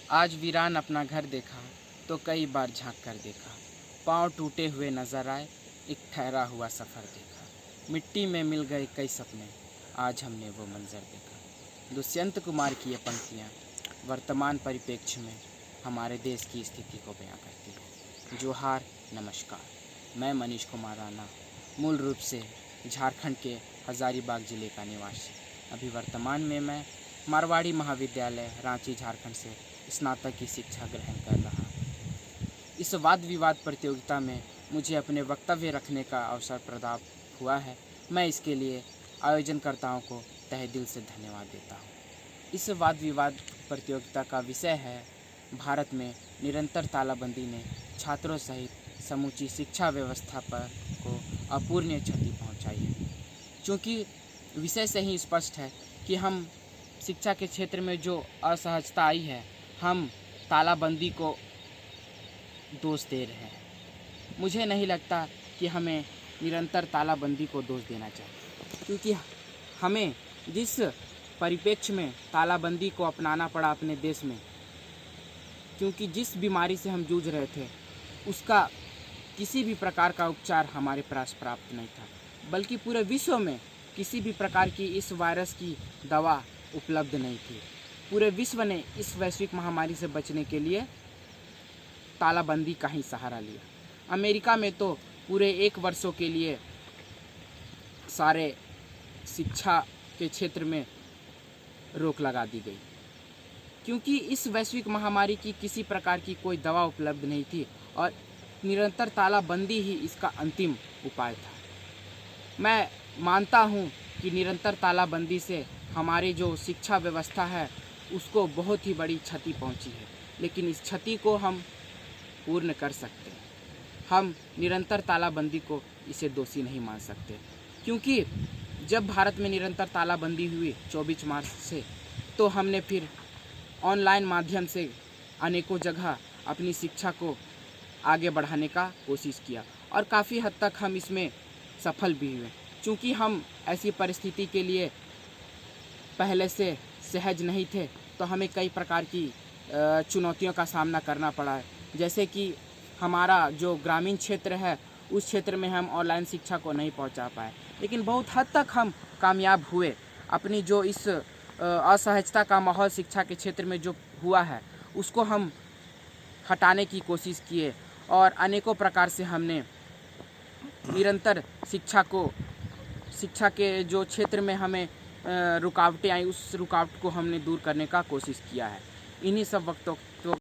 आज वीरान अपना घर देखा तो कई बार झांक कर देखा। पाँव टूटे हुए नजर आए, एक ठहरा हुआ सफ़र देखा। मिट्टी में मिल गए कई सपने, आज हमने वो मंजर देखा। दुष्यंत कुमार की ये पंक्तियाँ वर्तमान परिप्रेक्ष्य में हमारे देश की स्थिति को बयां करती है। जोहार, नमस्कार। मैं मनीष कुमार राणा, मूल रूप से झारखंड के हजारीबाग ज़िले का निवासी। अभी वर्तमान में मैं मारवाड़ी महाविद्यालय रांची झारखंड से स्नातक की शिक्षा ग्रहण कर रहा हूँ। इस वाद विवाद प्रतियोगिता में मुझे अपने वक्तव्य रखने का अवसर प्रदान हुआ है। मैं इसके लिए आयोजनकर्ताओं को तहे दिल से धन्यवाद देता हूँ। इस वाद विवाद प्रतियोगिता का विषय है भारत में निरंतर तालाबंदी ने छात्रों सहित समूची शिक्षा व्यवस्था पर को अपूरणीय क्षति पहुंचाई है। क्योंकि विषय से ही स्पष्ट है कि हम शिक्षा के क्षेत्र में जो असहजता आई है, हम तालाबंदी को दोष दे रहे हैं। मुझे नहीं लगता कि हमें निरंतर तालाबंदी को दोष देना चाहिए, क्योंकि हमें जिस परिप्रेक्ष्य में तालाबंदी को अपनाना पड़ा अपने देश में, क्योंकि जिस बीमारी से हम जूझ रहे थे उसका किसी भी प्रकार का उपचार हमारे पास प्राप्त नहीं था, बल्कि पूरे विश्व में किसी भी प्रकार की इस वायरस की दवा उपलब्ध नहीं थी। पूरे विश्व ने इस वैश्विक महामारी से बचने के लिए तालाबंदी का ही सहारा लिया। अमेरिका में तो पूरे 1 वर्षों के लिए सारे शिक्षा के क्षेत्र में रोक लगा दी गई, क्योंकि इस वैश्विक महामारी की किसी प्रकार की कोई दवा उपलब्ध नहीं थी और निरंतर तालाबंदी ही इसका अंतिम उपाय था। मैं मानता हूँ कि निरंतर तालाबंदी से हमारी जो शिक्षा व्यवस्था है उसको बहुत ही बड़ी क्षति पहुँची है, लेकिन इस क्षति को हम पूर्ण कर सकते हैं। हम निरंतर तालाबंदी को इसे दोषी नहीं मान सकते, क्योंकि जब भारत में निरंतर तालाबंदी हुई 24 मार्च से, तो हमने फिर ऑनलाइन माध्यम से अनेकों जगह अपनी शिक्षा को आगे बढ़ाने का कोशिश किया और काफ़ी हद तक हम इसमें सफल भी हुए। क्योंकि हम ऐसी परिस्थिति के लिए पहले से सहज नहीं थे, तो हमें कई प्रकार की चुनौतियों का सामना करना पड़ा है। जैसे कि हमारा जो ग्रामीण क्षेत्र है उस क्षेत्र में हम ऑनलाइन शिक्षा को नहीं पहुंचा पाए, लेकिन बहुत हद तक हम कामयाब हुए। अपनी जो इस असहजता का माहौल शिक्षा के क्षेत्र में जो हुआ है उसको हम हटाने की कोशिश किए और अनेकों प्रकार से हमने निरंतर शिक्षा के जो क्षेत्र में हमें रुकावटें आई, उस रुकावट को हमने दूर करने का कोशिश किया है। इन्हीं सब वक्तों